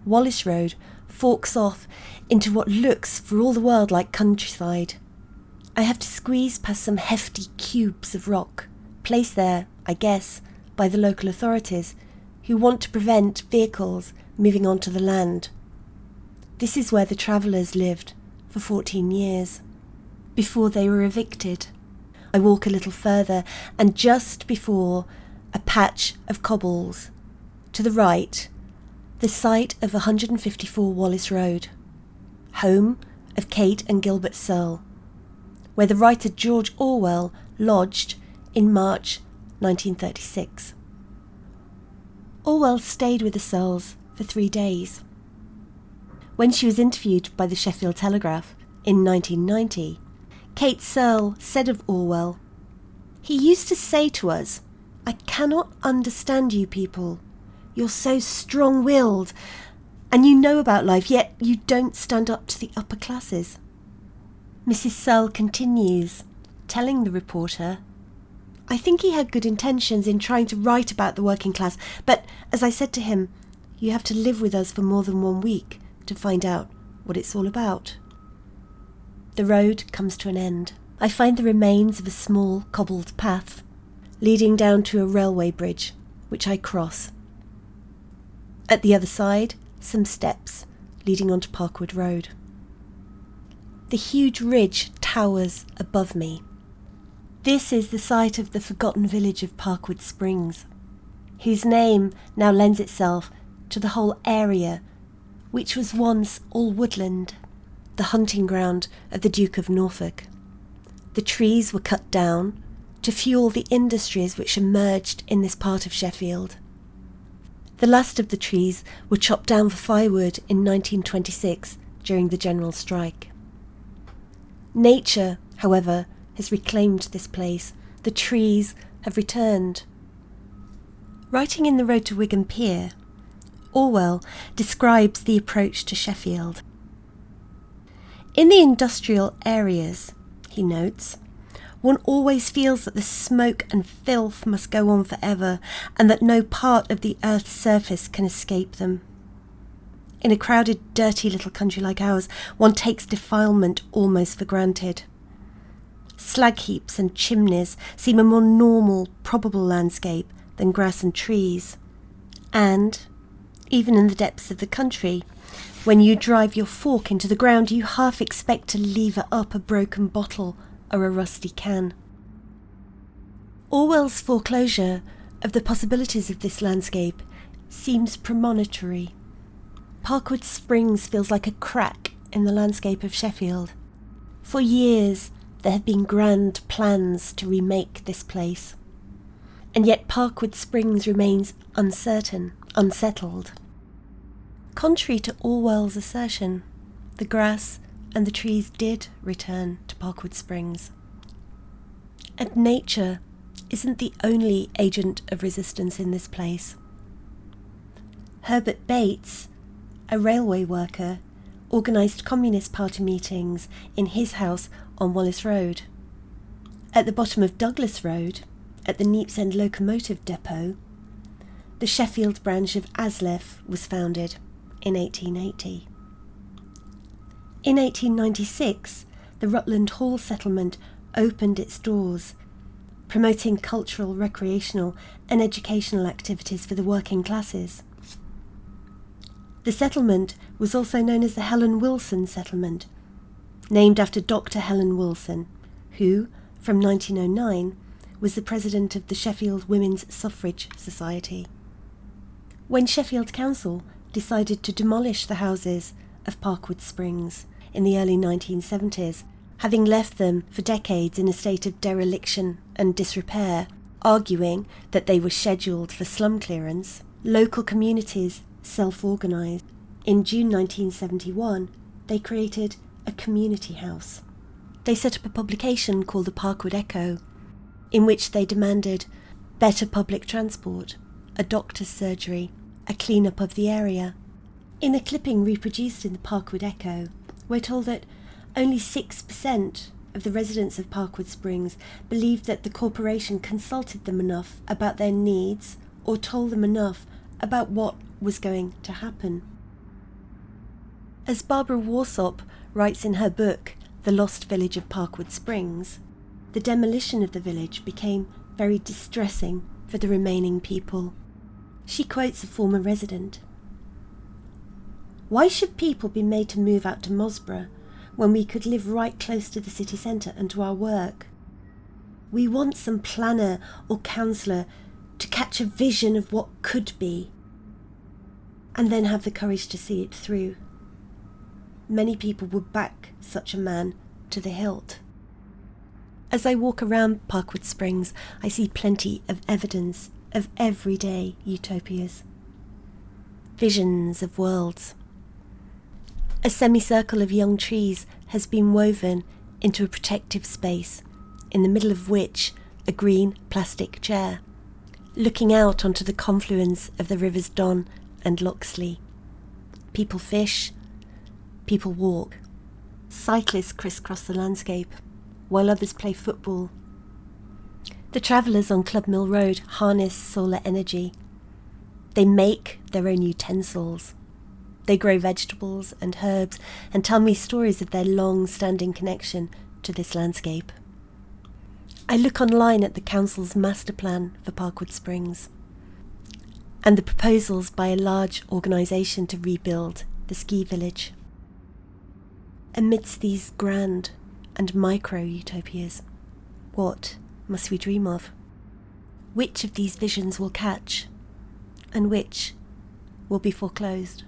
Wallace Road forks off into what looks for all the world like countryside. I have to squeeze past some hefty cubes of rock, placed there, I guess, by the local authorities, who want to prevent vehicles moving onto the land. This is where the travellers lived for 14 years, before they were evicted. I walk a little further, and just before a patch of cobbles, to the right, the site of 154 Wallace Road, home of Kate and Gilbert Searle, where the writer George Orwell lodged in March 1936. Orwell stayed with the Searles for 3 days. When she was interviewed by the Sheffield Telegraph in 1990, Kate Searle said of Orwell, "He used to say to us, 'I cannot understand you people. You're so strong-willed, and you know about life, yet you don't stand up to the upper classes.'" Mrs. Searle continues, telling the reporter, "I think he had good intentions in trying to write about the working class, but as I said to him, you have to live with us for more than 1 week to find out what it's all about." The road comes to an end. I find the remains of a small cobbled path leading down to a railway bridge, which I cross. At the other side, some steps leading onto Parkwood Road. The huge ridge towers above me. This is the site of the forgotten village of Parkwood Springs, whose name now lends itself to the whole area, which was once all woodland, the hunting ground of the Duke of Norfolk. The trees were cut down to fuel the industries which emerged in this part of Sheffield. The last of the trees were chopped down for firewood in 1926 during the general strike. Nature, however, has reclaimed this place. The trees have returned. Writing in The Road to Wigan Pier, Orwell describes the approach to Sheffield. In the industrial areas, he notes, one always feels that the smoke and filth must go on forever, and that no part of the earth's surface can escape them. In a crowded, dirty little country like ours, one takes defilement almost for granted. Slag heaps and chimneys seem a more normal, probable landscape than grass and trees. And, even in the depths of the country, when you drive your fork into the ground, you half expect to lever up a broken bottle or a rusty can. Orwell's foreclosure of the possibilities of this landscape seems premonitory. Parkwood Springs feels like a crack in the landscape of Sheffield. For years, there have been grand plans to remake this place. And yet Parkwood Springs remains uncertain, unsettled. Contrary to Orwell's assertion, the grass and the trees did return to Parkwood Springs. And nature isn't the only agent of resistance in this place. Herbert Bates, a railway worker, organised Communist Party meetings in his house on Wallace Road. At the bottom of Douglas Road, at the Neepsend locomotive depot, the Sheffield branch of ASLEF was founded in 1880. In 1896, the Rutland Hall settlement opened its doors, promoting cultural, recreational and educational activities for the working classes. The settlement was also known as the Helen Wilson Settlement, named after Dr. Helen Wilson, who, from 1909, was the president of the Sheffield Women's Suffrage Society. When Sheffield Council decided to demolish the houses of Parkwood Springs in the early 1970s, having left them for decades in a state of dereliction and disrepair, arguing that they were scheduled for slum clearance, local communities self-organised. In June 1971, they created a community house. They set up a publication called the Parkwood Echo, in which they demanded better public transport, a doctor's surgery, a clean-up of the area. In a clipping reproduced in the Parkwood Echo, we're told that only 6% of the residents of Parkwood Springs believed that the corporation consulted them enough about their needs or told them enough about what was going to happen. As Barbara Warsop writes in her book, The Lost Village of Parkwood Springs, the demolition of the village became very distressing for the remaining people. She quotes a former resident. "Why should people be made to move out to Mosborough when we could live right close to the city centre and to our work? We want some planner or councillor to catch a vision of what could be, and then have the courage to see it through. Many people would back such a man to the hilt." As I walk around Parkwood Springs, I see plenty of evidence of everyday utopias. Visions of worlds. A semicircle of young trees has been woven into a protective space, in the middle of which a green plastic chair, looking out onto the confluence of the rivers Don and Loxley. People fish, people walk. Cyclists crisscross the landscape, while others play football. The travellers on Club Mill Road harness solar energy. They make their own utensils. They grow vegetables and herbs and tell me stories of their long-standing connection to this landscape. I look online at the council's master plan for Parkwood Springs and the proposals by a large organisation to rebuild the ski village. Amidst these grand and micro-utopias, what must we dream of? Which of these visions will catch, and which will be foreclosed?